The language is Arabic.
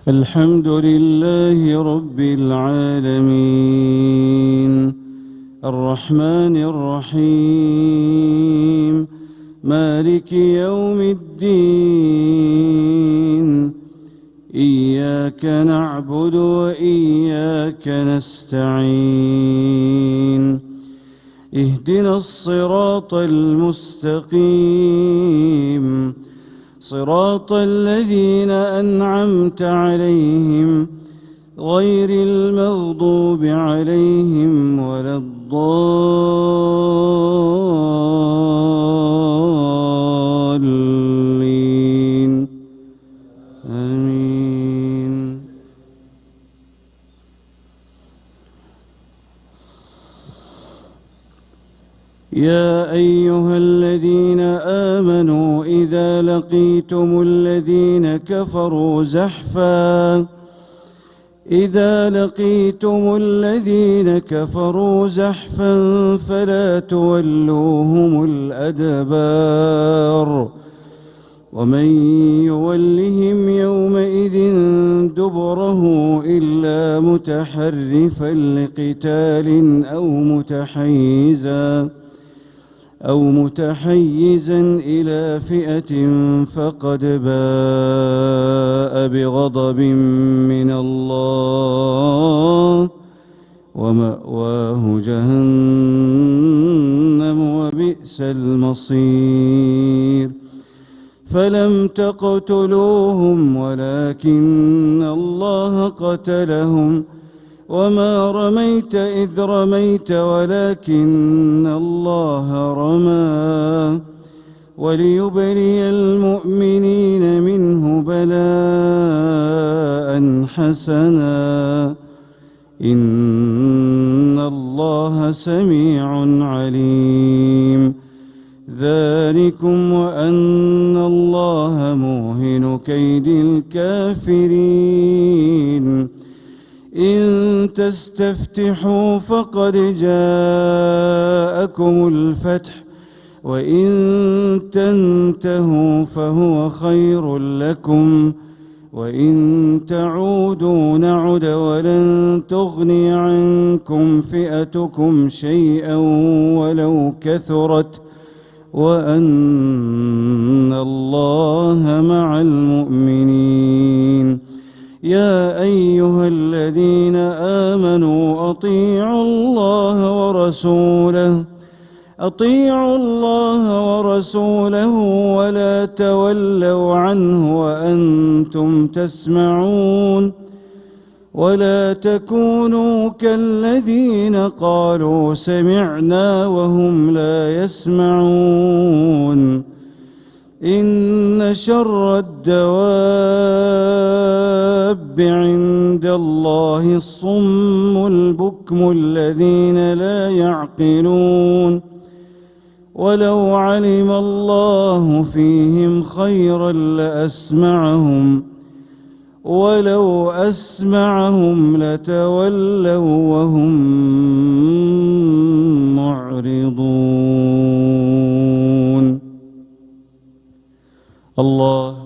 الحمد لله رب العالمين الرحمن الرحيم مالك يوم الدين إياك نعبد وإياك نستعين اهدنا الصراط المستقيم صراط الذين أنعمت عليهم غير المغضوب عليهم ولا الضالين آمين. يا أيها الذين آمنوا إذا لقيتم الذين كفروا زحفا فلا تولوهم الأدبار ومن يولهم يومئذ دبره إلا متحرفا لقتال أو متحيزا إلى فئة فقد باء بغضب من الله ومأواه جهنم وبئس المصير. فلم تقتلوهم ولكن الله قتلهم وما رميت إذ رميت ولكن الله رمى وليبلي المؤمنين منه بلاء حسنا إن الله سميع عليم. ذلكم وأن الله موهن كيد الكافرين. إن تستفتحوا فقد جاءكم الفتح وإن تنتهوا فهو خير لكم وإن تعودوا نعد ولن تغني عنكم فئتكم شيئا ولو كثرت وأن الله مع المؤمنين. يا أيها الذين آمنوا أطيعوا الله ورسوله ولا تولوا عنه وأنتم تسمعون. ولا تكونوا كالذين قالوا سمعنا وهم لا يسمعون. إن شر الدواب عند الله الصم البكم الذين لا يعقلون. ولو علم الله فيهم خيرا لأسمعهم ولو أسمعهم لتولوا وهم معرضون. الله